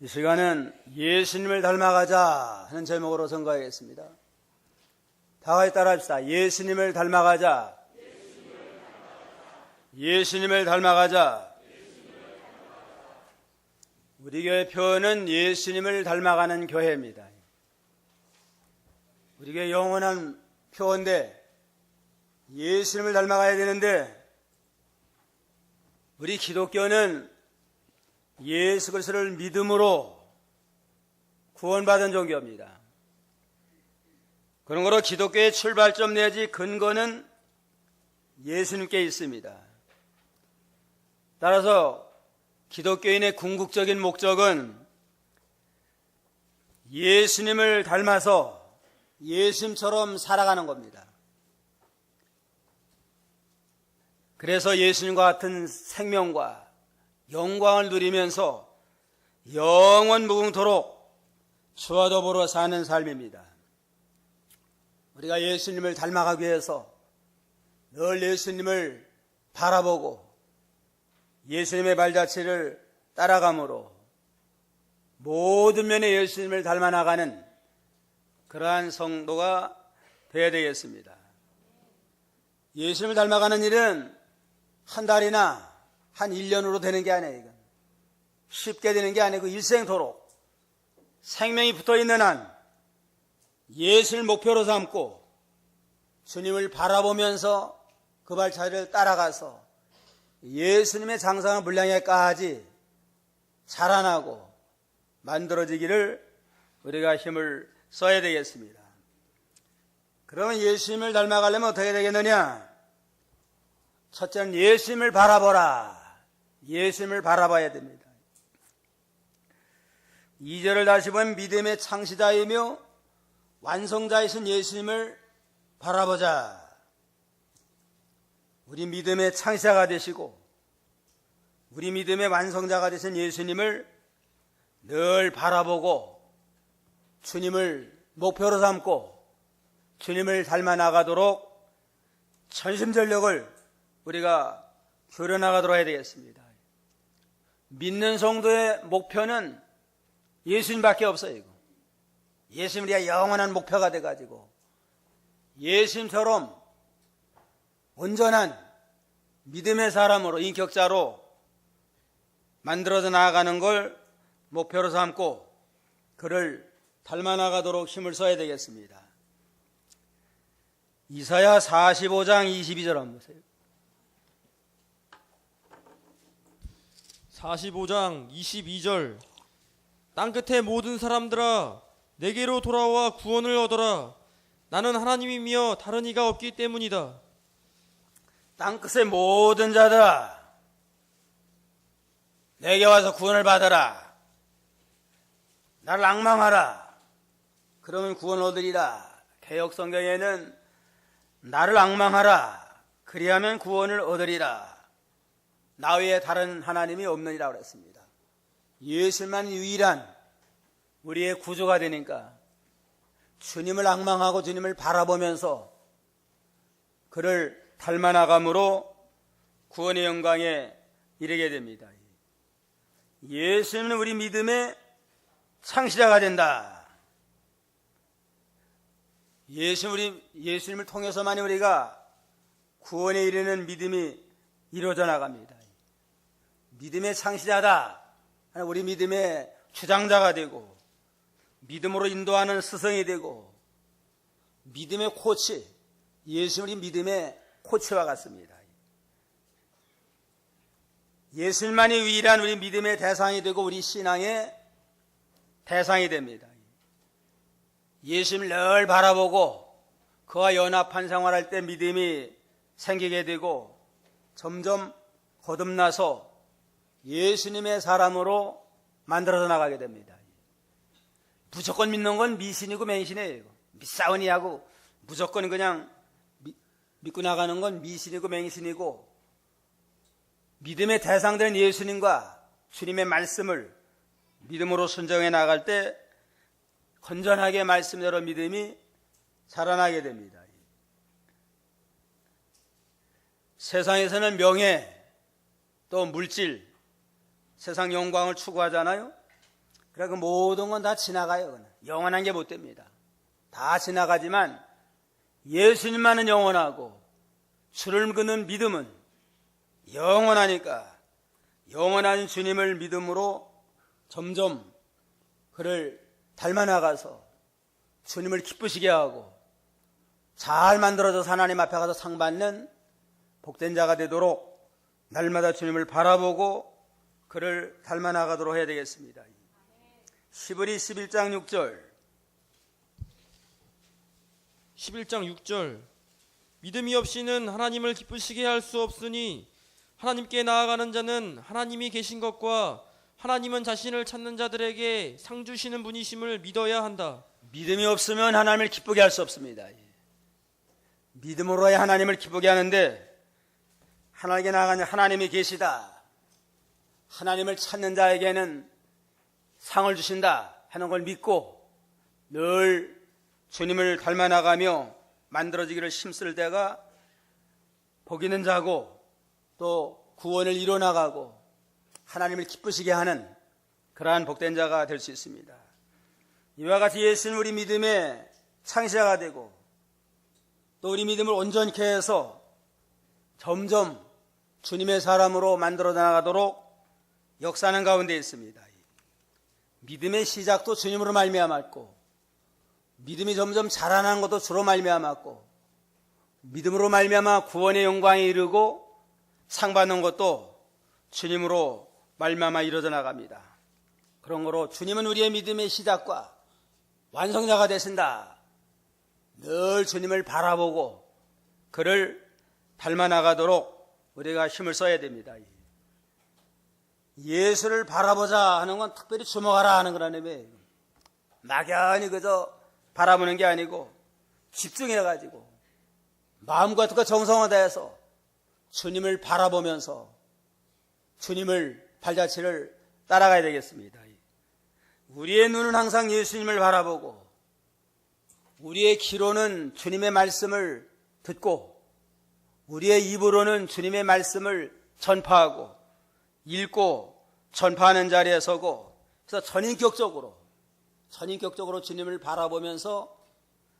이 시간은 예수님을 닮아가자 하는 제목으로 선거하겠습니다. 다 같이 따라합시다. 예수님을 닮아가자. 예수님을 닮아가자. 우리 교회 표어는 예수님을 닮아가는 교회입니다. 우리 교회 영원한 표어인데 예수님을 닮아가야 되는데 우리 기독교는 예수 그리스도를 믿음으로 구원받은 종교입니다. 그런 거로 기독교의 출발점 내지 근거는 예수님께 있습니다. 따라서 기독교인의 궁극적인 목적은 예수님을 닮아서 예수님처럼 살아가는 겁니다. 그래서 예수님과 같은 생명과 영광을 누리면서 영원 무궁토록 주와 더불어 사는 삶입니다. 우리가 예수님을 닮아가기 위해서 늘 예수님을 바라보고 예수님의 발자취를 따라가므로 모든 면에 예수님을 닮아 나가는 그러한 성도가 되어야 되겠습니다. 예수님을 닮아가는 일은 한 달이나 한 1년으로 되는 게 아니에요. 이건 쉽게 되는 게 아니고 일생토록 생명이 붙어있는 한 예수를 목표로 삼고 주님을 바라보면서 그 발자취를 따라가서 예수님의 장성한 분량에까지 자라나고 만들어지기를 우리가 힘을 써야 되겠습니다. 그러면 예수님을 닮아가려면 어떻게 되겠느냐? 첫째는 예수님을 바라보라. 예수님을 바라봐야 됩니다. 2절을 다시 보면 믿음의 창시자이며 완성자이신 예수님을 바라보자. 우리 믿음의 창시자가 되시고 우리 믿음의 완성자가 되신 예수님을 늘 바라보고 주님을 목표로 삼고 주님을 닮아 나가도록 전심전력을 우리가 교려나가도록 해야 되겠습니다. 믿는 성도의 목표는 예수님밖에 없어요. 예수님 우리가 영원한 목표가 돼가지고 예수님처럼 온전한 믿음의 사람으로 인격자로 만들어져 나아가는 걸 목표로 삼고 그를 닮아 나가도록 힘을 써야 되겠습니다. 이사야 45장 22절 한번 보세요. 45장 22절 땅끝의 모든 사람들아 내게로 돌아와 구원을 얻어라. 나는 하나님이며 다른 이가 없기 때문이다. 땅끝의 모든 자들아 내게 와서 구원을 받아라. 나를 앙망하라. 그러면 구원을 얻으리라. 개역성경에는 나를 앙망하라. 그리하면 구원을 얻으리라. 나 외에 다른 하나님이 없느니라 그랬습니다. 예수만 유일한 우리의 구조가 되니까 주님을 앙망하고 주님을 바라보면서 그를 닮아 나감으로 구원의 영광에 이르게 됩니다. 예수님은 우리 믿음의 창시자가 된다. 예수님을 통해서만이 우리가 구원에 이르는 믿음이 이루어져 나갑니다. 믿음의 창시자다. 우리 믿음의 주장자가 되고 믿음으로 인도하는 스승이 되고 믿음의 코치, 예수님이 믿음의 코치와 같습니다. 예수님만이 유일한 우리 믿음의 대상이 되고 우리 신앙의 대상이 됩니다. 예수님을 늘 바라보고 그와 연합한 생활할 때 믿음이 생기게 되고 점점 거듭나서 예수님의 사람으로 만들어져 나가게 됩니다. 무조건 믿는 건 미신이고 맹신이에요. 미싸우니하고 무조건 그냥 믿고 나가는 건 미신이고 맹신이고 믿음의 대상된 예수님과 주님의 말씀을 믿음으로 순종해 나갈 때 건전하게 말씀대로 믿음이 자라나게 됩니다. 세상에서는 명예 또 물질 세상 영광을 추구하잖아요. 그래, 그 모든 건 다 지나가요. 그건. 영원한 게 못 됩니다. 다 지나가지만 예수님만은 영원하고 주를 그는 믿음은 영원하니까 영원한 주님을 믿음으로 점점 그를 닮아나가서 주님을 기쁘시게 하고 잘 만들어져서 하나님 앞에 가서 상 받는 복된 자가 되도록 날마다 주님을 바라보고 그를 닮아나가도록 해야 되겠습니다. 히브리 11장 6절 11장 6절 믿음이 없이는 하나님을 기쁘시게 할 수 없으니 하나님께 나아가는 자는 하나님이 계신 것과 하나님은 자신을 찾는 자들에게 상 주시는 분이심을 믿어야 한다. 믿음이 없으면 하나님을 기쁘게 할 수 없습니다. 믿음으로야 하나님을 기쁘게 하는데 하나님께 나아가는 하나님이 계시다. 하나님을 찾는 자에게는 상을 주신다 하는 걸 믿고 늘 주님을 닮아나가며 만들어지기를 힘쓸 때가 복 있는 자고 또 구원을 이뤄나가고 하나님을 기쁘시게 하는 그러한 복된 자가 될 수 있습니다. 이와 같이 예수는 우리 믿음의 창시자가 되고 또 우리 믿음을 온전케 해서 점점 주님의 사람으로 만들어 나가도록 역사하는 가운데 있습니다. 믿음의 시작도 주님으로 말미암았고 믿음이 점점 자라나는 것도 주로 말미암았고 믿음으로 말미암아 구원의 영광에 이르고 상 받는 것도 주님으로 말미암아 이루어져 나갑니다. 그런 거로 주님은 우리의 믿음의 시작과 완성자가 되신다. 늘 주님을 바라보고 그를 닮아 나가도록 우리가 힘을 써야 됩니다. 예수를 바라보자 하는 건 특별히 주목하라 하는 거라는 의미예요. 막연히 그저 바라보는 게 아니고 집중해가지고 마음과 뜻과 정성을 다해서 주님을 바라보면서 주님을 발자취를 따라가야 되겠습니다. 우리의 눈은 항상 예수님을 바라보고 우리의 귀로는 주님의 말씀을 듣고 우리의 입으로는 주님의 말씀을 전파하고 읽고 전파하는 자리에 서고 그래서 전인격적으로 주님을 바라보면서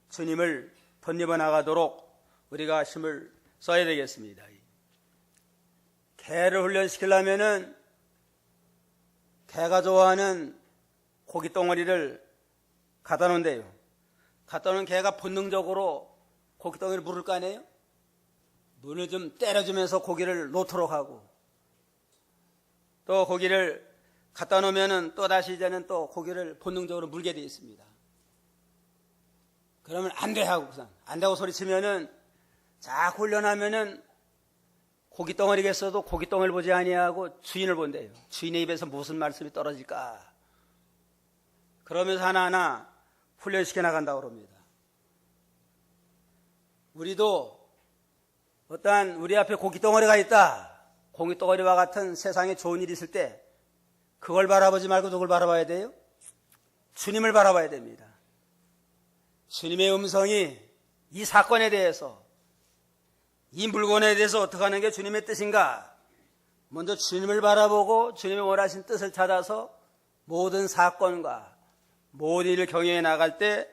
주님을 덧입어 나가도록 우리가 힘을 써야 되겠습니다. 개를 훈련시키려면은 개가 좋아하는 고기 덩어리를 갖다 놓은대요. 갖다 놓은 개가 본능적으로 고기 덩어리를 물을 거 아니에요? 문을 좀 때려주면서 고기를 놓도록 하고 또 고기를 갖다 놓으면은 또 다시 이제는 또 고기를 본능적으로 물게 되어 있습니다. 그러면 안 돼 하고 안 되고 소리치면은 자꾸 훈련하면은 고기 덩어리겠어도 고기 덩어리를 보지 아니하고 주인을 본대요. 주인의 입에서 무슨 말씀이 떨어질까? 그러면서 하나하나 훈련시켜 나간다고 합니다. 우리도 어떠한 우리 앞에 고기 덩어리가 있다. 고기 덩어리와 같은 세상에 좋은 일이 있을 때 그걸 바라보지 말고 누굴 바라봐야 돼요? 주님을 바라봐야 됩니다. 주님의 음성이 이 사건에 대해서 이 물건에 대해서 어떻게 하는 게 주님의 뜻인가? 먼저 주님을 바라보고 주님의 원하신 뜻을 찾아서 모든 사건과 모든 일을 경영해 나갈 때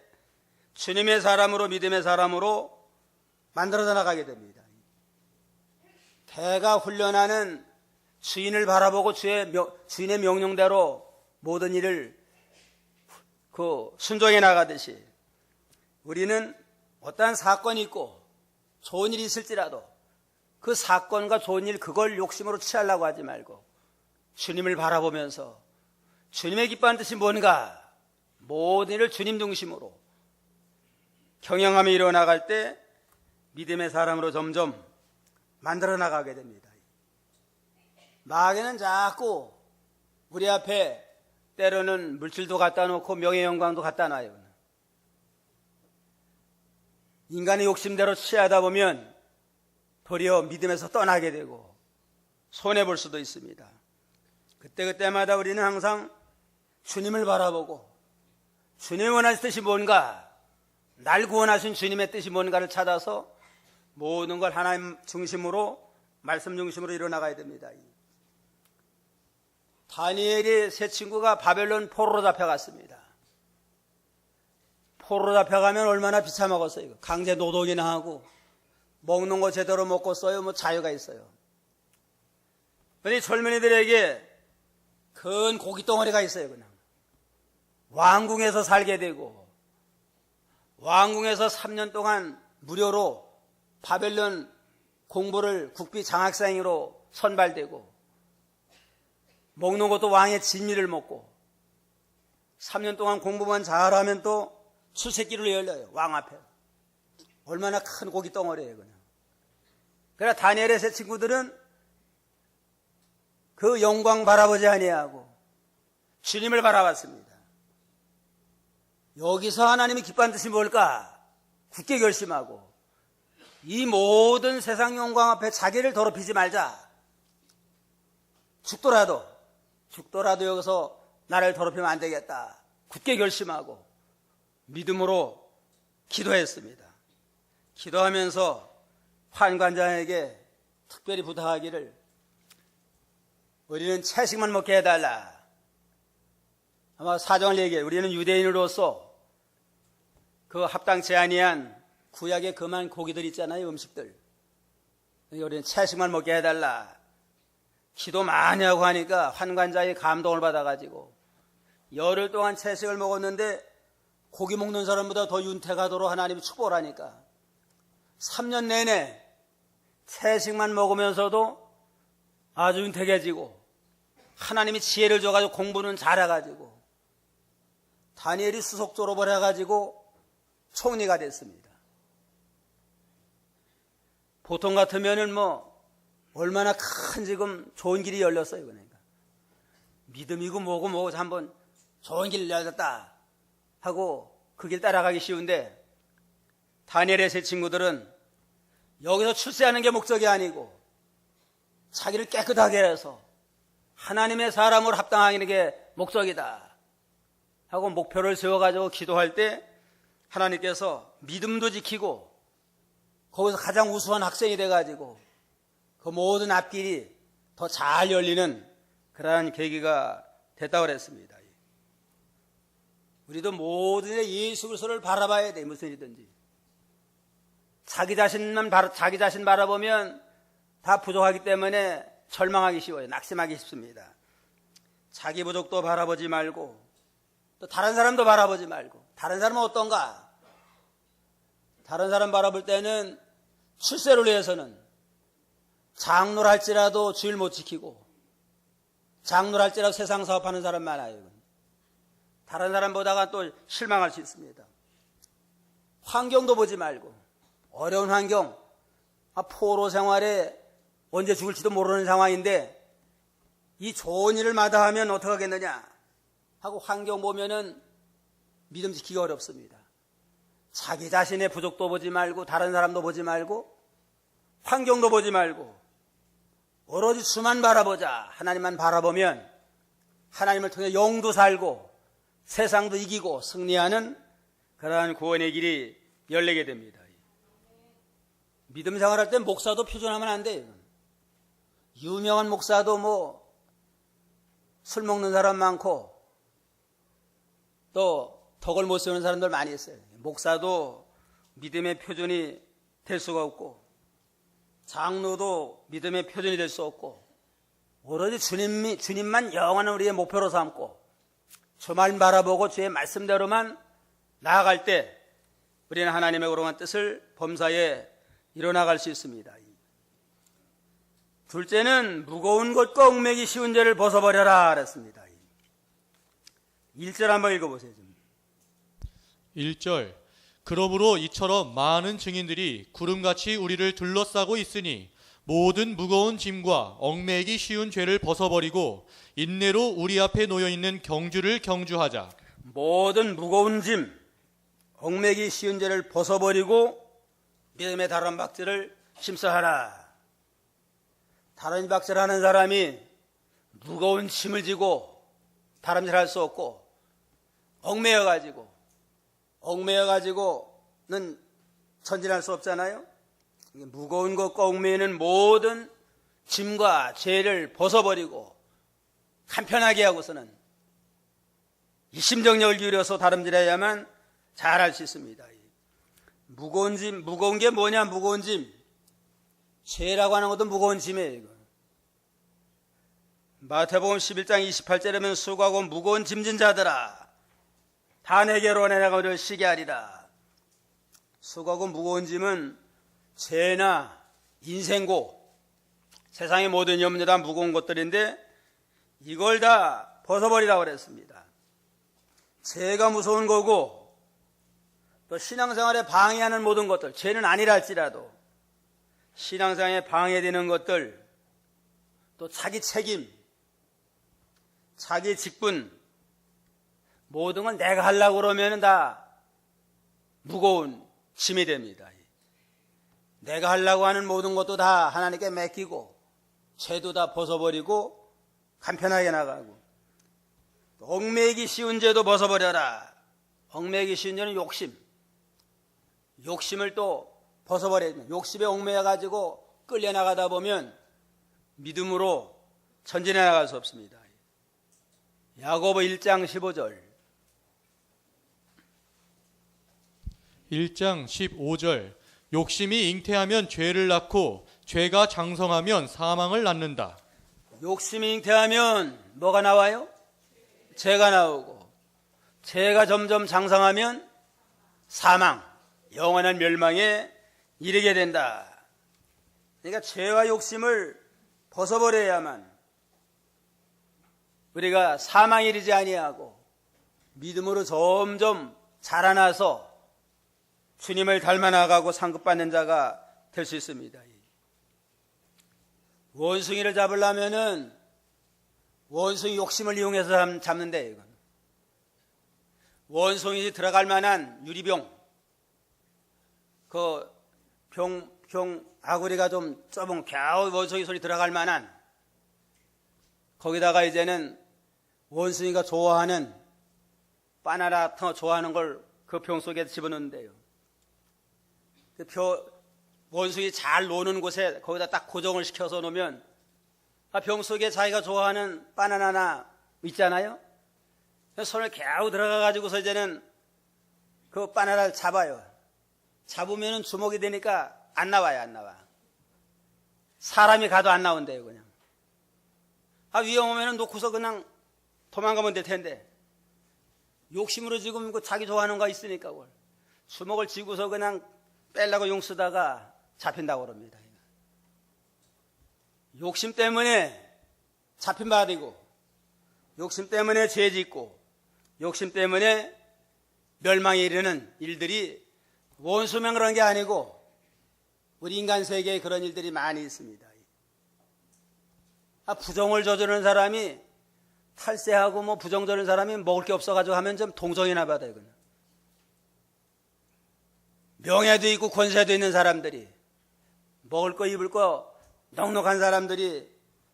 주님의 사람으로 믿음의 사람으로 만들어져 나가게 됩니다. 개가 훈련하는 주인을 바라보고 주인의 명령대로 모든 일을 순종해 나가듯이 우리는 어떠한 사건이 있고 좋은 일이 있을지라도 그 사건과 좋은 일 그걸 욕심으로 취하려고 하지 말고 주님을 바라보면서 주님의 기뻐하는 뜻이 뭔가 모든 일을 주님 중심으로 경영하며 이뤄나갈 때 믿음의 사람으로 점점 만들어 나가게 됩니다. 마귀는 자꾸 우리 앞에 때로는 물질도 갖다 놓고 명예 영광도 갖다 놔요. 인간의 욕심대로 취하다 보면 도리어 믿음에서 떠나게 되고 손해볼 수도 있습니다. 그때마다 우리는 항상 주님을 바라보고 주님이 원하신 뜻이 뭔가, 날 구원하신 주님의 뜻이 뭔가를 찾아서 모든 걸 하나님 중심으로, 말씀 중심으로 이뤄나가야 됩니다. 다니엘이 세 친구가 바벨론 포로로 잡혀갔습니다. 포로로 잡혀가면 얼마나 비참하겠어요. 이거. 강제 노동이나 하고 먹는 거 제대로 먹고 써요. 뭐 자유가 있어요. 그런데 젊은이들에게 큰 고기 덩어리가 있어요. 그냥 왕궁에서 살게 되고 왕궁에서 3년 동안 무료로 바벨론 공부를 국비 장학생으로 선발되고 먹는 것도 왕의 진미를 먹고 3년 동안 공부만 잘하면 또 출세길을 열려요. 왕 앞에. 얼마나 큰 고기 덩어리예요. 그냥. 그러나 다니엘의 세 친구들은 그 영광 바라보지 아니하고 주님을 바라봤습니다. 여기서 하나님이 기뻐하는 뜻이 뭘까? 굳게 결심하고 이 모든 세상 영광 앞에 자기를 더럽히지 말자. 죽더라도 여기서 나를 더럽히면 안 되겠다. 굳게 결심하고 믿음으로 기도했습니다. 기도하면서 환관장에게 특별히 부탁하기를 우리는 채식만 먹게 해달라. 아마 사정을 얘기해요. 우리는 유대인으로서 그 합당치 아니한 구약의 그만 고기들 있잖아요. 음식들. 우리는 채식만 먹게 해달라. 기도 많이 하고 하니까 환관자의 감동을 받아가지고 열흘 동안 채식을 먹었는데 고기 먹는 사람보다 더 윤택하도록 하나님이 축복을 하니까 3년 내내 채식만 먹으면서도 아주 윤택해지고 하나님이 지혜를 줘가지고 공부는 잘해가지고 다니엘이 수석 졸업을 해가지고 총리가 됐습니다. 보통 같으면은 뭐 얼마나 큰 지금 좋은 길이 열렸어요. 그러니까 믿음이고 뭐고 한번 좋은 길 열렸다 하고 그 길 따라가기 쉬운데 다니엘의 세 친구들은 여기서 출세하는 게 목적이 아니고 자기를 깨끗하게 해서 하나님의 사람으로 합당하는 게 목적이다 하고 목표를 세워가지고 기도할 때 하나님께서 믿음도 지키고 거기서 가장 우수한 학생이 돼가지고 그 모든 앞길이 더 잘 열리는 그러한 계기가 됐다고 그랬습니다. 우리도 모든 일 예수 그리스도를 바라봐야 돼. 무슨 일이든지. 자기 자신 바라보면 다 부족하기 때문에 절망하기 쉬워요. 낙심하기 쉽습니다. 자기 부족도 바라보지 말고 또 다른 사람도 바라보지 말고. 다른 사람은 어떤가? 다른 사람 바라볼 때는 출세를 위해서는 장로를 할지라도 주일 못 지키고 장로를 할지라도 세상 사업하는 사람 많아요. 다른 사람 보다가 또 실망할 수 있습니다. 환경도 보지 말고 어려운 환경, 포로 생활에 언제 죽을지도 모르는 상황인데 이 좋은 일을 마다하면 어떻게 하겠느냐 하고 환경 보면은 믿음 지키기 어렵습니다. 자기 자신의 부족도 보지 말고 다른 사람도 보지 말고 환경도 보지 말고 오로지 주만 바라보자. 하나님만 바라보면 하나님을 통해 영도 살고 세상도 이기고 승리하는 그러한 구원의 길이 열리게 됩니다. 믿음 생활할 때 목사도 표준하면 안 돼요. 유명한 목사도 뭐 술 먹는 사람 많고 또 덕을 못 세우는 사람들 많이 있어요. 목사도 믿음의 표준이 될 수가 없고 장로도 믿음의 표준이 될 수 없고 오로지 주님만 영원한 우리의 목표로 삼고 주만 바라보고 주의 말씀대로만 나아갈 때 우리는 하나님의 거룩한 뜻을 범사에 이뤄나갈 수 있습니다. 둘째는 무거운 것과 얽매기 쉬운 죄를 벗어버려라 그랬습니다. 1절 한번 읽어보세요. 1절 그러므로 이처럼 많은 증인들이 구름같이 우리를 둘러싸고 있으니 모든 무거운 짐과 얽매이기 쉬운 죄를 벗어버리고 인내로 우리 앞에 놓여있는 경주를 경주하자. 모든 무거운 짐, 얽매이기 쉬운 죄를 벗어버리고 믿음의 다람박질을 심사하라. 다람박질하는 사람이 무거운 짐을 지고 다람질할 수 없고 얽매여가지고는 전진할 수 없잖아요. 무거운 것과 얽매이는 모든 짐과 죄를 벗어버리고 간편하게 하고서는 이 심정력을 기울여서 다름질해야만 잘할 수 있습니다. 무거운 짐, 무거운 게 뭐냐? 무거운 짐. 죄라고 하는 것도 무거운 짐이에요. 이거. 마태복음 11장 28절에 보면 수고하고 무거운 짐진 자들아 다 내게로 오라 내가 너를 쉬게 하리라. 수고하고 무거운 짐은 죄나 인생고 세상의 모든 염려 다 무거운 것들인데 이걸 다 벗어버리라고 그랬습니다. 죄가 무서운 거고 또 신앙생활에 방해하는 모든 것들, 죄는 아니라 할지라도 신앙생활에 방해되는 것들, 또 자기 책임, 자기 직분, 모든 걸 내가 하려고 그러면 다 무거운 짐이 됩니다. 내가 하려고 하는 모든 것도 다 하나님께 맡기고 죄도 다 벗어버리고 간편하게 나가고 얽매이기 쉬운 죄도 벗어버려라. 얽매이기 쉬운 죄는 욕심. 욕심을 또 벗어버려야 됩니다. 욕심에 얽매여가지고 끌려나가다 보면 믿음으로 전진해 나갈 수 없습니다. 야고보 1장 15절 1장 15절 욕심이 잉태하면 죄를 낳고 죄가 장성하면 사망을 낳는다. 욕심이 잉태하면 뭐가 나와요? 죄가 나오고 죄가 점점 장성하면 사망, 영원한 멸망에 이르게 된다. 그러니까 죄와 욕심을 벗어버려야만 우리가 사망에 이르지 아니하고 믿음으로 점점 자라나서 주님을 닮아나가고 상급받는 자가 될 수 있습니다. 원숭이를 잡으려면은 원숭이 욕심을 이용해서 잡는데 이건 원숭이 들어갈 만한 유리병, 그 병 아구리가 좀 좁은 겨우 원숭이 손이 들어갈 만한 거기다가 이제는 원숭이가 좋아하는 바나나 같은 거 좋아하는 걸 그 병 속에 집어넣는데요. 원숭이 잘 노는 곳에 거기다 딱 고정을 시켜서 놓으면 병 속에 자기가 좋아하는 바나나나 있잖아요. 손을 겨우 들어가가지고서 이제는 그 바나나를 잡아요. 잡으면은 주먹이 되니까 안 나와요, 안 나와. 사람이 가도 안 나온대요, 그냥. 위험하면은 놓고서 그냥 도망가면 될 텐데. 욕심으로 지금 그 자기 좋아하는 거 있으니까 그걸. 주먹을 쥐고서 그냥 빼려고 용 쓰다가 잡힌다고 그럽니다. 욕심 때문에 잡힌 바 되고, 욕심 때문에 죄 짓고, 욕심 때문에 멸망에 이르는 일들이 원수면 그런 게 아니고 우리 인간 세계에 그런 일들이 많이 있습니다. 부정을 저지르는 사람이 탈세하고 뭐 부정 저지르는 사람이 먹을 게 없어가지고 하면 좀 동정이나 받아요. 그냥. 명예도 있고 권세도 있는 사람들이 먹을 거 입을 거 넉넉한 사람들이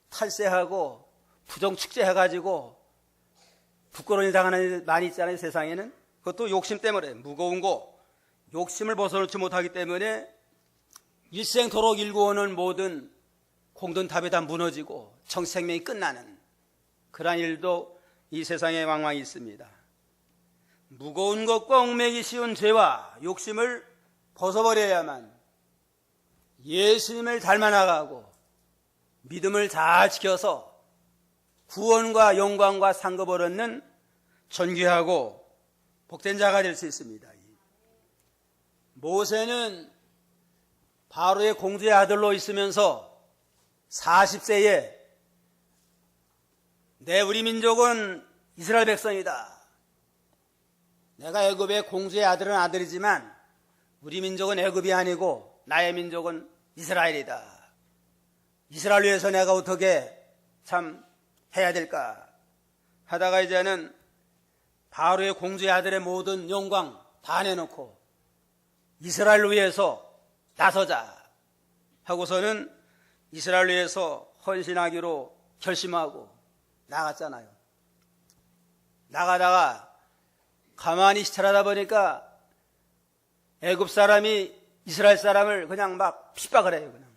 탈세하고 부정 축제해가지고 부끄러운 일 당하는 일 많이 있잖아요. 세상에는. 그것도 욕심 때문에 무거운 거 욕심을 벗어놓지 못하기 때문에 일생토록 일구어오는 모든 공든탑이 다 무너지고 정생명이 끝나는 그러한 일도 이 세상에 왕왕 있습니다. 무거운 것과 얽매기 쉬운 죄와 욕심을 벗어버려야만 예수님을 닮아나가고 믿음을 잘 지켜서 구원과 영광과 상급을 얻는 존귀하고 복된 자가 될 수 있습니다. 모세는 바로의 공주의 아들로 있으면서 40세에 우리 민족은 이스라엘 백성이다. 내가 애굽의 공주의 아들은 아들이지만 우리 민족은 애굽이 아니고 나의 민족은 이스라엘이다. 이스라엘 위해서 내가 어떻게 참 해야 될까 하다가 이제는 바로의 공주의 아들의 모든 영광 다 내놓고 이스라엘을 위해서 나서자 하고서는 이스라엘을 위해서 헌신하기로 결심하고 나갔잖아요. 나가다가 가만히 시찰하다 보니까 애굽 사람이 이스라엘 사람을 그냥 막 핍박을 해요. 그냥.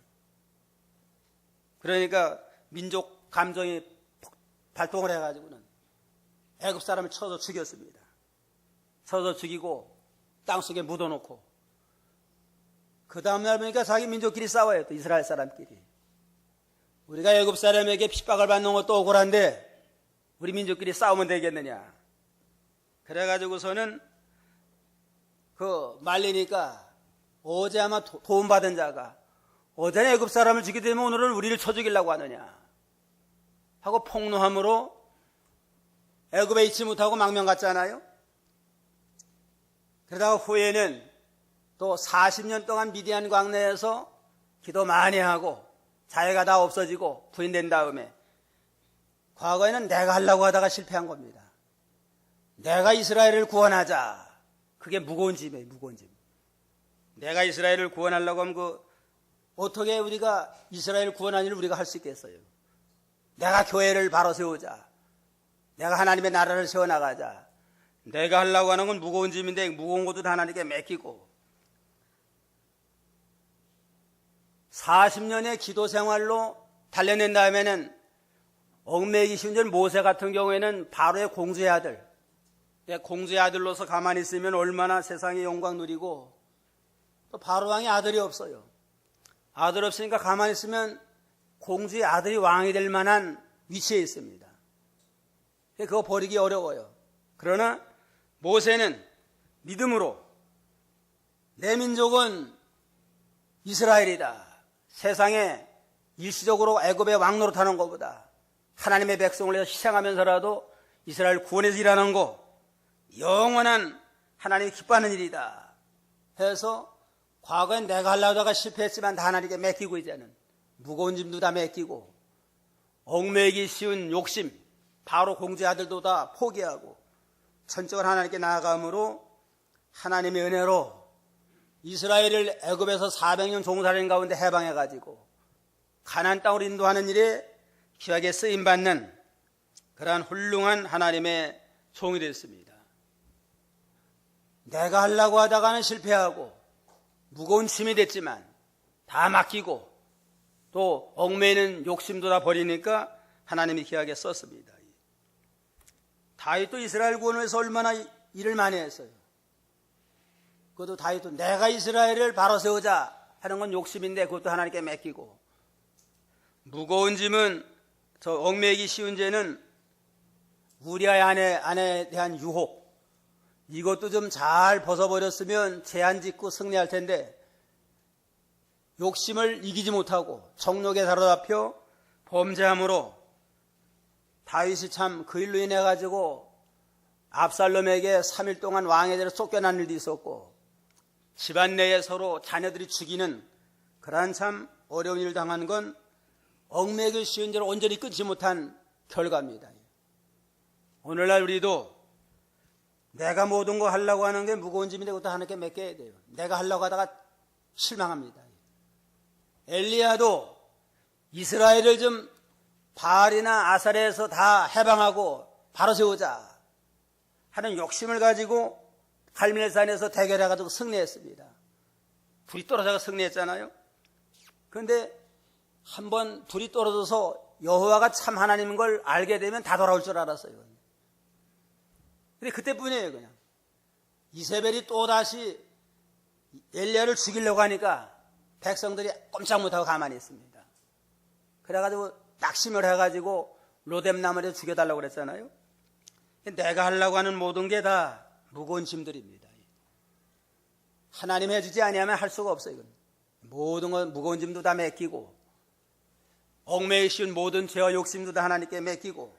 그러니까 민족 감정이 발동을 해가지고는 애굽 사람을 쳐서 죽였습니다. 쳐서 죽이고 땅속에 묻어놓고 그 다음날 보니까 자기 민족끼리 싸워요. 또 이스라엘 사람끼리. 우리가 애굽 사람에게 핍박을 받는 것도 억울한데 우리 민족끼리 싸우면 되겠느냐. 그래가지고서는 말리니까 어제 아마 도움받은 자가 어제는 애굽 사람을 죽이게 되면 오늘은 우리를 쳐 죽이려고 하느냐 하고 폭로함으로 애굽에 있지 못하고 망명 갔잖아요. 그러다가 후에는 또 40년 동안 미디안 광야에서 기도 많이 하고 자해가 다 없어지고 부인된 다음에 과거에는 내가 하려고 하다가 실패한 겁니다. 내가 이스라엘을 구원하자. 그게 무거운 짐이에요. 무거운 짐. 내가 이스라엘을 구원하려고 하면 어떻게 우리가 이스라엘을 구원하는 일을 우리가 할 수 있겠어요. 내가 교회를 바로 세우자. 내가 하나님의 나라를 세워나가자. 내가 하려고 하는 건 무거운 짐인데 무거운 것도 하나님께 맡기고 40년의 기도 생활로 단련된 다음에는 얽매이기 쉬운 전 모세 같은 경우에는 바로의 공주의 아들, 공주의 아들로서 가만히 있으면 얼마나 세상의 영광 누리고 또 바로 왕의 아들이 없어요. 아들 없으니까 가만히 있으면 공주의 아들이 왕이 될 만한 위치에 있습니다. 그거 버리기 어려워요. 그러나 모세는 믿음으로 내 민족은 이스라엘이다. 세상에 일시적으로 애굽의 왕노릇하는 것보다 하나님의 백성을 위해서 희생하면서라도 이스라엘 구원해서 일하는 거 영원한 하나님이 기뻐하는 일이다 해서 과거엔 내가 하려고 하다가 실패했지만 다 하나님께 맡기고 이제는 무거운 짐도 다 맡기고 얽매이기 쉬운 욕심 바로 공주의 아들도 다 포기하고 전적으로 하나님께 나아감으로 하나님의 은혜로 이스라엘을 애굽에서 400년 종살인 가운데 해방해가지고 가나안 땅으로 인도하는 일에 귀하게 쓰임받는 그러한 훌륭한 하나님의 종이 됐습니다. 내가 하려고 하다가는 실패하고 무거운 짐이 됐지만 다 맡기고 또 얽매이는 욕심도 다 버리니까 하나님이 귀하게 썼습니다. 다윗도 이스라엘 구원을 위해서 얼마나 일을 많이 했어요. 그것도 다윗도 내가 이스라엘을 바로 세우자 하는 건 욕심인데 그것도 하나님께 맡기고 무거운 짐은 저 얽매이기 쉬운 죄는 우리아의 아내에 대한 유혹 이것도 좀 잘 벗어버렸으면 제한 짓고 승리할 텐데 욕심을 이기지 못하고 정욕에 사로잡혀 범죄함으로 다윗이 참 그 일로 인해 가지고 압살롬에게 3일 동안 왕에 대해 쫓겨난 일도 있었고 집안 내에 서로 자녀들이 죽이는 그러한 참 어려운 일을 당한 건 얽매이기 쉬운 죄를 온전히 끊지 못한 결과입니다. 오늘날 우리도 내가 모든 거 하려고 하는 게 무거운 짐인데 그것도 하나님께 맡겨야 돼요. 내가 하려고 하다가 실망합니다. 엘리야도 이스라엘을 좀 바알이나 아사레에서 다 해방하고 바로 세우자 하는 욕심을 가지고 갈멜산에서 대결해가지고 승리했습니다. 둘이 떨어져서 승리했잖아요. 그런데 한번 둘이 떨어져서 여호와가 참 하나님인 걸 알게 되면 다 돌아올 줄 알았어요. 근데 그때뿐이에요. 그냥 이세벨이 또다시 엘리야를 죽이려고 하니까 백성들이 꼼짝 못하고 가만히 있습니다. 그래가지고 낙심을 해가지고 로뎀나무를 죽여달라고 그랬잖아요. 내가 하려고 하는 모든 게 다 무거운 짐들입니다. 하나님 해주지 아니하면 할 수가 없어요. 이건. 모든 건 무거운 짐도 다 맡기고 얽매이 쉬운 모든 죄와 욕심도 다 하나님께 맡기고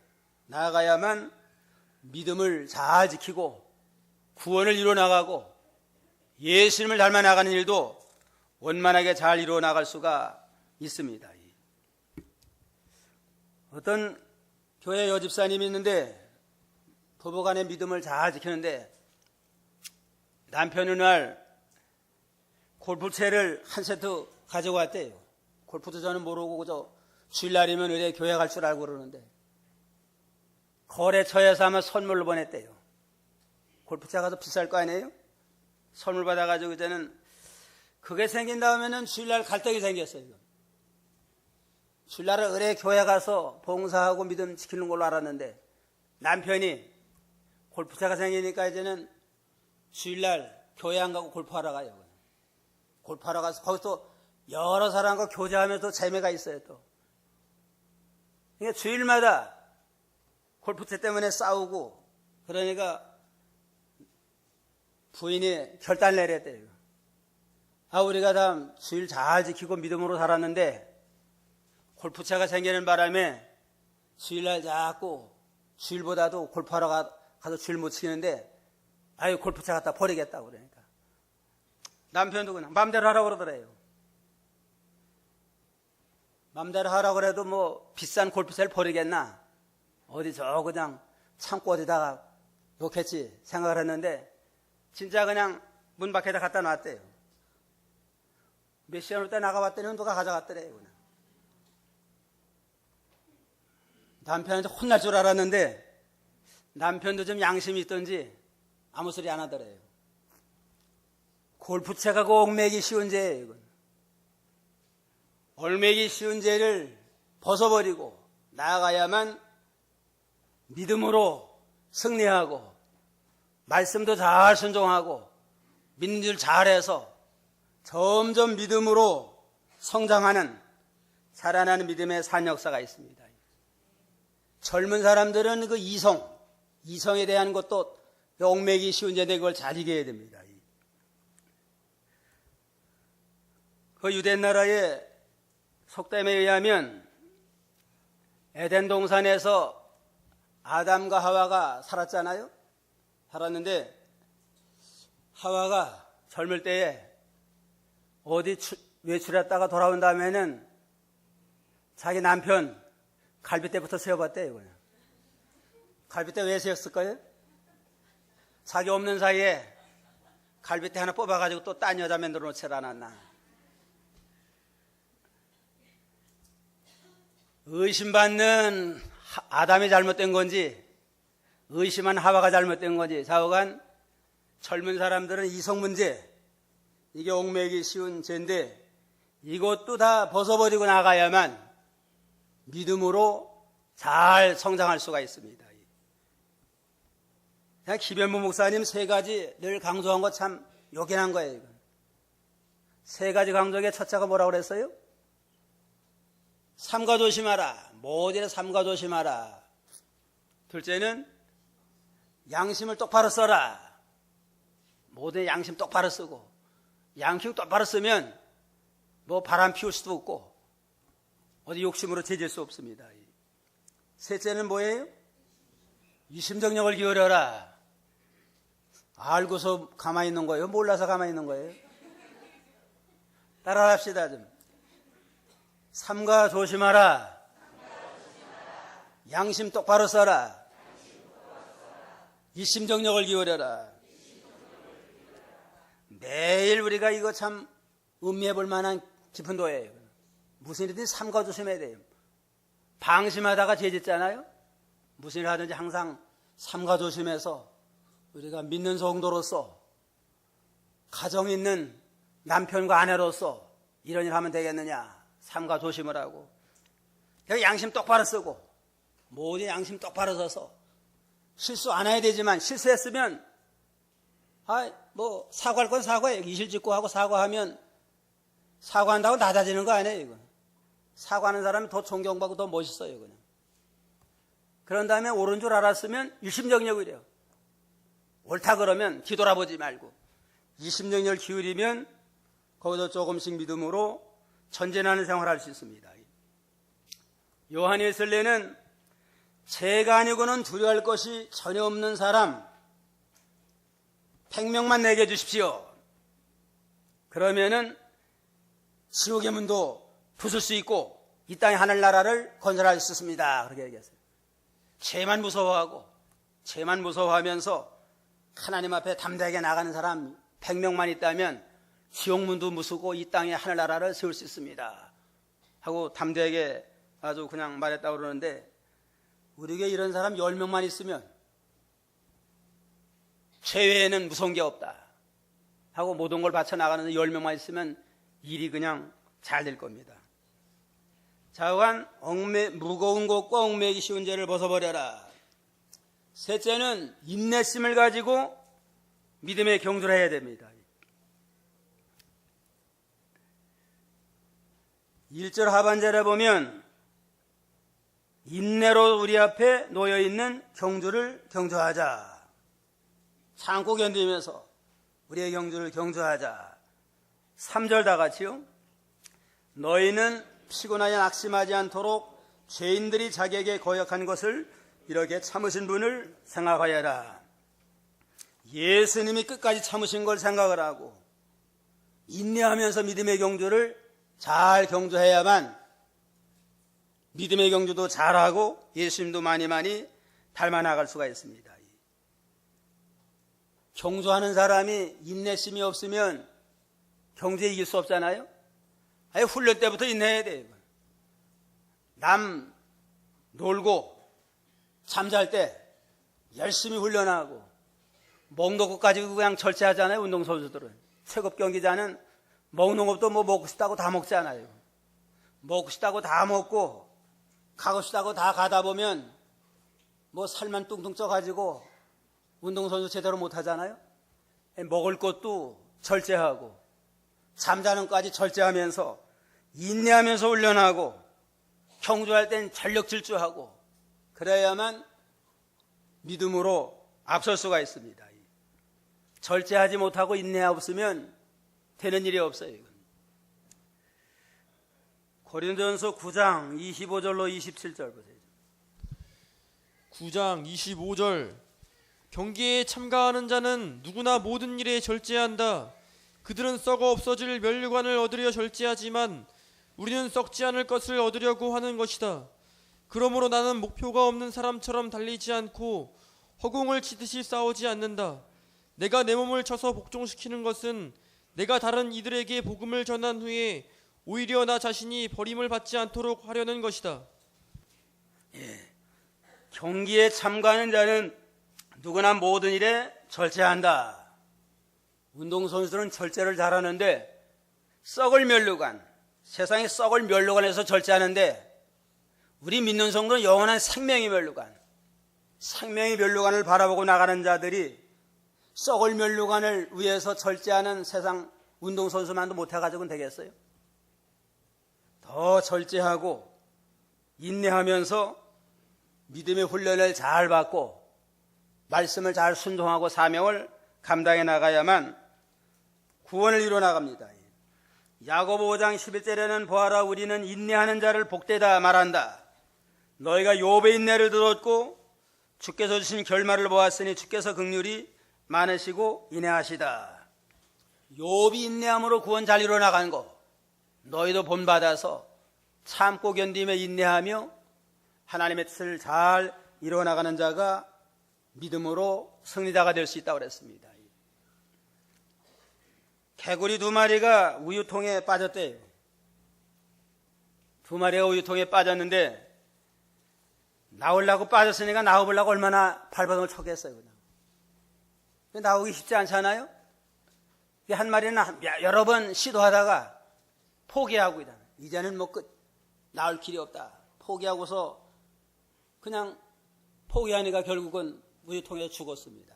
나아가야만 믿음을 잘 지키고 구원을 이루어나가고 예수님을 닮아 나가는 일도 원만하게 잘 이루어나갈 수가 있습니다. 어떤 교회 여집사님이 있는데 부부간의 믿음을 잘 지키는데 남편이 날 골프채를 한 세트 가지고 왔대요. 골프도 저는 모르고 그저 주일날이면 의뢰 교회 갈 줄 알고 그러는데 거래처에서 아마 선물로 보냈대요. 골프채가 더 비쌀 거 아니에요? 선물 받아가지고 이제는 그게 생긴 다음에는 주일날 갈등이 생겼어요. 주일날에 의뢰 교회 가서 봉사하고 믿음 지키는 걸로 알았는데 남편이 골프채가 생기니까 이제는 주일날 교회 안 가고 골프하러 가요. 골프하러 가서 거기서 여러 사람과 교제하면서 재미가 있어요 또. 그러니까 주일마다 골프채 때문에 싸우고 그러니까 부인이 결단 내렸대요. 우리가 다음 주일 잘 지키고 믿음으로 살았는데 골프채가 생기는 바람에 주일날 자꾸 주일보다도 골프하러 가서 주일 못 지키는데 골프채 갖다 버리겠다고 그러니까 남편도 그냥 맘대로 하라고 그러더래요. 맘대로 하라고 그래도 뭐 비싼 골프채를 버리겠나 어디 저 그냥 창고 어디다가 놓겠지 생각을 했는데 진짜 그냥 문 밖에다 갖다 놨대요. 몇 시간 올 때 나가봤더니 누가 가져갔더래요. 그냥. 남편한테 혼날 줄 알았는데 남편도 좀 양심이 있던지 아무 소리 안 하더래요. 골프채가 그 얽매기 쉬운 죄예요. 이건. 얽매기 쉬운 죄를 벗어버리고 나아가야만 믿음으로 승리하고 말씀도 잘 순종하고 믿는 줄 잘해서 점점 믿음으로 성장하는 살아나는 믿음의 산 역사가 있습니다. 젊은 사람들은 그 이성에 대한 것도 얽매기 쉬운 죄인데 그걸 잘 이겨야 됩니다. 그 유대 나라의 속담에 의하면 에덴 동산에서 아담과 하와가 살았잖아요. 살았는데 하와가 젊을 때에 어디 외출했다가 돌아온 다음에는 자기 남편 갈빗대부터 세워봤대요. 그냥. 갈빗대 왜 세웠을까요? 자기 없는 사이에 갈빗대 하나 뽑아가지고 또 딴 여자 만들어 놓지 않았나. 의심받는 아담이 잘못된 건지 의심한 하와가 잘못된 건지 좌우간 젊은 사람들은 이성 문제 이게 얽매기 쉬운 죄인데 이것도 다 벗어버리고 나가야만 믿음으로 잘 성장할 수가 있습니다. 그냥 김현무 목사님 세 가지 늘 강조한 거 참 요긴한 거예요. 이건. 세 가지 강조의 첫째가 뭐라고 그랬어요? 삼가 조심하라. 모든 삼가 조심하라. 둘째는 양심을 똑바로 써라. 모든 양심 똑바로 쓰고 양심 똑바로 쓰면 뭐 바람 피울 수도 없고 어디 욕심으로 죄질 수 없습니다. 셋째는 뭐예요? 이심정력을 기울여라. 알고서 가만히 있는 거예요? 몰라서 가만히 있는 거예요? 따라합시다 좀. 삼가 조심하라. 양심 똑바로 써라. 이심정력을 기울여라. 매일 우리가 이거 참 음미해 볼 만한 깊은 도예요. 무슨 일이든 삼가 조심해야 돼요. 방심하다가 죄 짓잖아요. 무슨 일을 하든지 항상 삼가 조심해서 우리가 믿는 성도로서 가정 있는 남편과 아내로서 이런 일 하면 되겠느냐. 삼가 조심을 하고 양심 똑바로 쓰고 모든 양심 똑바로 서서 실수 안 해야 되지만 실수했으면 뭐 사과할 건 사과해요. 이실직고 하고 사과하면 사과한다고 낮아지는 거 아니에요. 이건. 사과하는 사람이 더 존경받고 더 멋있어요. 그냥. 그런 다음에 옳은 줄 알았으면 일심정력이래요. 옳다 그러면 뒤돌아보지 말고 이심정력을 기울이면 거기서 조금씩 믿음으로 전진하는 생활을 할 수 있습니다. 요한이 설레는 죄가 아니고는 두려워할 것이 전혀 없는 사람 100명만 내게 주십시오. 그러면은 지옥의 문도 부술 수 있고 이 땅의 하늘나라를 건설할 수 있습니다. 그렇게 얘기했어요. 죄만 무서워하면서 하나님 앞에 담대하게 나가는 사람 100명만 있다면 지옥문도 무수고 이 땅에 하늘나라를 세울 수 있습니다 하고 담대하게 아주 그냥 말했다고 그러는데 우리에게 이런 사람 10명만 있으면 죄외에는 무서운 게 없다 하고 모든 걸 바쳐 나가는 10명만 있으면 일이 그냥 잘 될 겁니다. 좌우한 무거운 것과 얽매이기 쉬운 죄를 벗어버려라. 셋째는 인내심을 가지고 믿음의 경주를 해야 됩니다. 1절 하반절에 보면 인내로 우리 앞에 놓여있는 경주를 경주하자. 참고 견디면서 우리의 경주를 경주하자. 3절 다 같이요. 너희는 피곤하여 낙심하지 않도록 죄인들이 자기에게 거역한 것을 이렇게 참으신 분을 생각하여라. 예수님이 끝까지 참으신 걸 생각을 하고 인내하면서 믿음의 경주를 잘 경주해야만 믿음의 경주도 잘하고 예수님도 많이 닮아 나갈 수가 있습니다. 경주하는 사람이 인내심이 없으면 경주에 이길 수 없잖아요. 아예 훈련 때부터 인내해야 돼요. 남 놀고 잠잘 때 열심히 훈련하고 먹는 것까지 그냥 절제하잖아요. 운동선수들은. 체급 경기자는 먹는 것도 뭐 먹고 싶다고 다 먹잖아요. 먹고 싶다고 다 먹고 가고 싶다고 다 가다 보면 뭐 살만 뚱뚱 쪄가지고 운동선수 제대로 못하잖아요. 먹을 것도 절제하고 잠자는 것까지 절제하면서 인내하면서 훈련하고 경주할 땐 전력 질주하고 그래야만 믿음으로 앞설 수가 있습니다. 절제하지 못하고 인내 없으면 되는 일이 없어요. 이건. 고린도전서 9장 25절로 27절 보세요. 9장 25절 경기에 참가하는 자는 누구나 모든 일에 절제한다. 그들은 썩어 없어질 면류관을 얻으려 절제하지만 우리는 썩지 않을 것을 얻으려고 하는 것이다. 그러므로 나는 목표가 없는 사람처럼 달리지 않고 허공을 치듯이 싸우지 않는다. 내가 내 몸을 쳐서 복종시키는 것은 내가 다른 이들에게 복음을 전한 후에 오히려 나 자신이 버림을 받지 않도록 하려는 것이다. 경기에 참가하는 자는 누구나 모든 일에 절제한다. 운동선수들은 절제를 잘하는데 썩을 면류관, 세상에 썩을 면류관에서 절제하는데 우리 믿는 성도는 영원한 생명의 면류관, 생명의 면류관을 바라보고 나가는 자들이 썩을 면류관을 위해서 절제하는 세상 운동선수만도 못해가지고는 되겠어요? 더 절제하고 인내하면서 믿음의 훈련을 잘 받고 말씀을 잘 순종하고 사명을 감당해 나가야만 구원을 이루어 나갑니다. 야고보 5장 11절에는 보아라 우리는 인내하는 자를 복되다 말한다. 너희가 욥의 인내를 들었고 주께서 주신 결말을 보았으니 주께서 긍휼이 많으시고 인내하시다. 욥이 인내함으로 구원 잘 이루어 나간 거 너희도 본받아서 참고 견디며 인내하며 하나님의 뜻을 잘 이루어 나가는 자가 믿음으로 승리자가 될 수 있다고 그랬습니다. 개구리 2마리가 우유통에 빠졌대요. 2마리가 우유통에 빠졌는데 나오려고 빠졌으니까 나오려고 얼마나 발버둥을 쳤겠어요. 그냥. 나오기 쉽지 않잖아요. 한 마리는 여러 번 시도하다가 포기하고 이제는 뭐 끝, 나올 길이 없다. 포기하고서 그냥 포기하니까 결국은 우유통에 죽었습니다.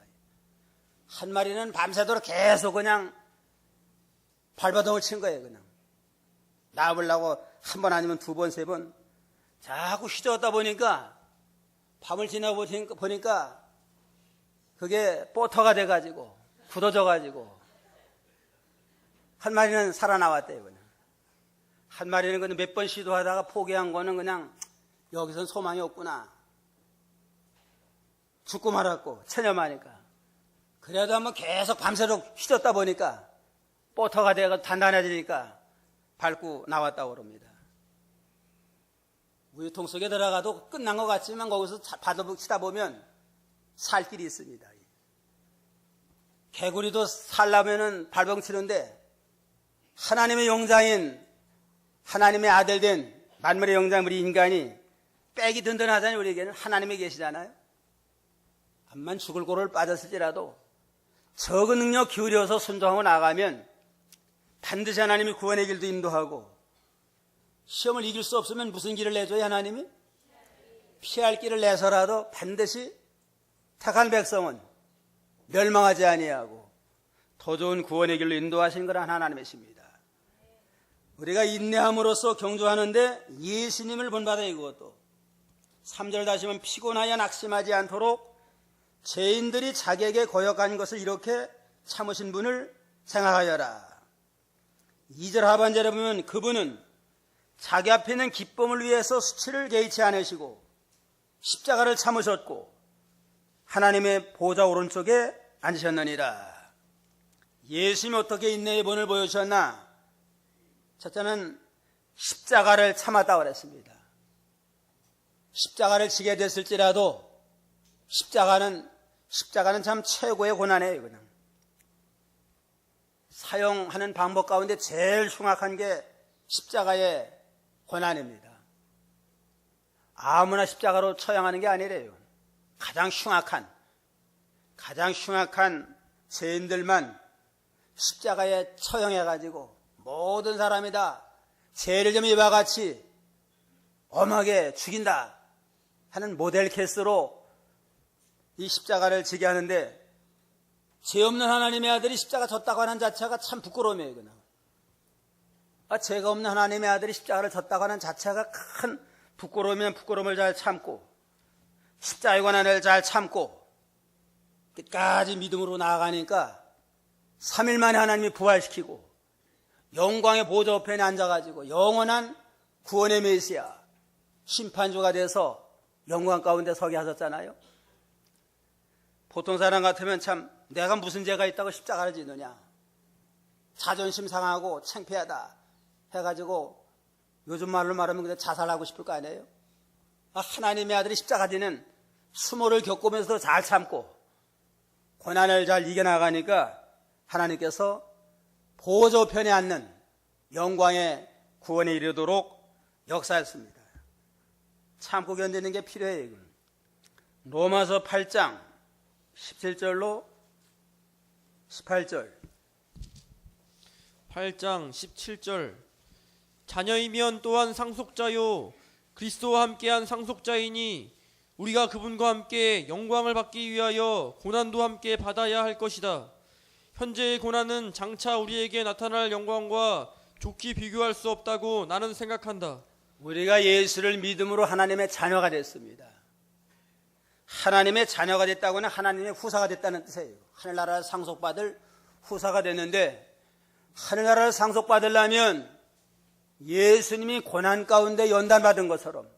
한 마리는 밤새도록 계속 그냥 발버둥을 친 거예요. 그냥 나오려고 한 번 아니면 2번, 3번 자꾸 휘저었다 보니까 밤을 지나고 보니까 그게 뽀터가 돼가지고 굳어져가지고 한 마리는 살아나왔대요. 그냥 한 마리는 그냥 몇 번 시도하다가 포기한 거는 그냥 여기선 소망이 없구나. 죽고 말았고 체념하니까 그래도 한번 계속 밤새도록 휘젓다 보니까 뽀터가 되고 단단해지니까 밟고 나왔다고 그럽니다. 우유통 속에 들어가도 끝난 것 같지만 거기서 바둑 치다 보면 살 길이 있습니다. 개구리도 살려면은 발버둥 치는데 하나님의 영장인 하나님의 아들 된 만물의 영장 우리 인간이 빽이 든든하잖아요. 우리에게는 하나님이 계시잖아요. 암만 죽을 고를 빠졌을지라도 적은 능력 기울여서 순종하고 나가면 반드시 하나님이 구원의 길도 인도하고 시험을 이길 수 없으면 무슨 길을 내줘요, 하나님이? 피할 길을 내서라도 반드시 택한 백성은 멸망하지 아니하고 더 좋은 구원의 길로 인도하신 거란 하나님이십니다. 우리가 인내함으로써 경주하는데 예수님을 본받아야 이것도 3절 다시 보면 피곤하여 낙심하지 않도록 죄인들이 자기에게 거역한 것을 이렇게 참으신 분을 생각하여라. 2절 하반절에 보면 그분은 자기 앞에 있는 기쁨을 위해서 수치를 개의치 않으시고 십자가를 참으셨고 하나님의 보좌 오른쪽에 앉으셨느니라. 예수님이 어떻게 인내의 본을 보여주셨나? 첫째는 십자가를 참았다고 그랬습니다. 십자가를 지게 됐을지라도 십자가는 참 최고의 고난이에요. 그냥 사용하는 방법 가운데 제일 흉악한 게 십자가의 고난입니다. 아무나 십자가로 처형하는 게 아니래요. 가장 흉악한 죄인들만 십자가에 처형해가지고 모든 사람이 다 죄를 좀 이와 같이 엄하게 죽인다 하는 모델 케이스로 이 십자가를 지게 하는데, 죄 없는 하나님의 아들이 십자가 졌다고 하는 자체가 참 부끄러움이에요. 그냥. 죄가 없는 하나님의 아들이 십자가를 졌다고 하는 자체가 큰 부끄러움이면 부끄러움을 잘 참고 십자가의 고난을 잘 참고 끝까지 믿음으로 나아가니까 3일 만에 하나님이 부활시키고 영광의 보좌 우편에 앉아가지고 영원한 구원의 메시아 심판주가 돼서 영광 가운데 서게 하셨잖아요. 보통 사람 같으면 참 내가 무슨 죄가 있다고 십자가를 지느냐, 자존심 상하고 창피하다 해가지고 요즘 말로 말하면 그냥 자살하고 싶을 거 아니에요. 하나님의 아들이 십자가 지는 수모를 겪으면서도 잘 참고 고난을 잘 이겨나가니까 하나님께서 보좌편에 앉는 영광의 구원에 이르도록 역사했습니다. 참고 견디는 게 필요해요. 로마서 8장 17절로 18절. 8장 17절. 자녀이면 또한 상속자요 그리스도와 함께한 상속자이니 우리가 그분과 함께 영광을 받기 위하여 고난도 함께 받아야 할 것이다. 현재의 고난은 장차 우리에게 나타날 영광과 좋게 비교할 수 없다고 나는 생각한다. 우리가 예수를 믿음으로 하나님의 자녀가 됐습니다. 하나님의 자녀가 됐다고는 하나님의 후사가 됐다는 뜻이에요. 하늘나라를 상속받을 후사가 됐는데, 하늘나라를 상속받으려면 예수님이 고난 가운데 연단받은 것처럼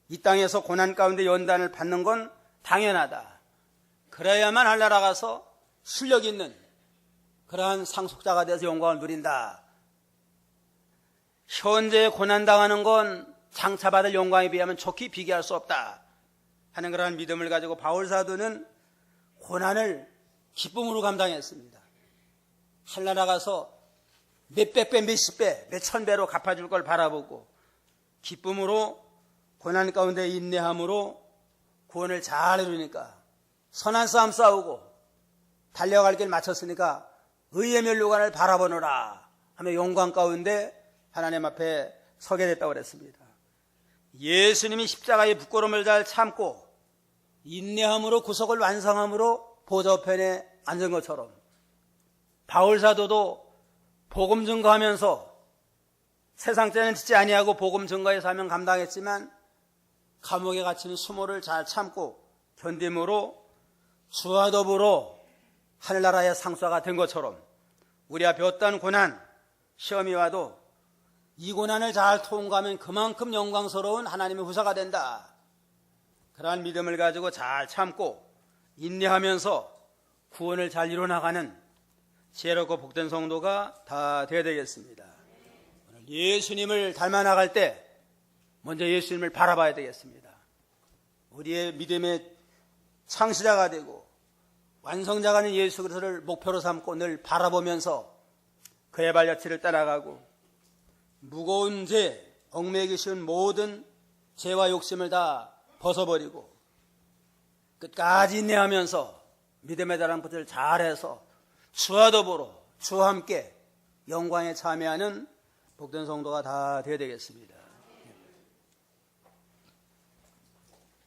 이 땅에서 고난 가운데 연단을 받는 건 당연하다. 그래야만 하늘나라 가서 실력 있는 그러한 상속자가 돼서 영광을 누린다. 현재 고난당하는 건 장차 받을 영광에 비하면 좋게 비교할 수 없다 하는 그러한 믿음을 가지고 바울사도는 고난을 기쁨으로 감당했습니다. 하늘나라 가서 몇백 배, 몇십 배, 몇천 배로 갚아줄 걸 바라보고 기쁨으로 고난 가운데 인내함으로 구원을 잘 이루니까 선한 싸움 싸우고 달려갈 길 마쳤으니까 의의 멸류관을 바라보노라 하며 영광 가운데 하나님 앞에 서게 됐다고 그랬습니다. 예수님이 십자가의 부끄러움을 잘 참고 인내함으로 구속을 완성함으로 보좌편에 앉은 것처럼 바울사도도 복음 증거하면서 세상 죄는 짓지 아니하고 복음 증거의 사명 감당했지만 감옥에 갇히는 수모를 잘 참고 견딤으로 주와 더불어 하늘나라의 상수가 된 것처럼 우리 앞에 어떤 고난, 시험이 와도 이 고난을 잘 통과하면 그만큼 영광스러운 하나님의 후사가 된다. 그러한 믿음을 가지고 잘 참고 인내하면서 구원을 잘 이뤄나가는 지혜롭고 복된 성도가 다 되어야 되겠습니다. 예수님을 닮아 나갈 때 먼저 예수님을 바라봐야 되겠습니다. 우리의 믿음의 창시자가 되고 완성자가 된 예수 그리스도를 목표로 삼고 늘 바라보면서 그의 발자취를 따라가고 무거운 죄, 얽매이기 쉬운 모든 죄와 욕심을 다 벗어버리고 끝까지 인내하면서 믿음의 자랑부터를 잘해서 주와 더불어 주와 함께 영광에 참여하는 복된 성도가 다 되어야 되겠습니다.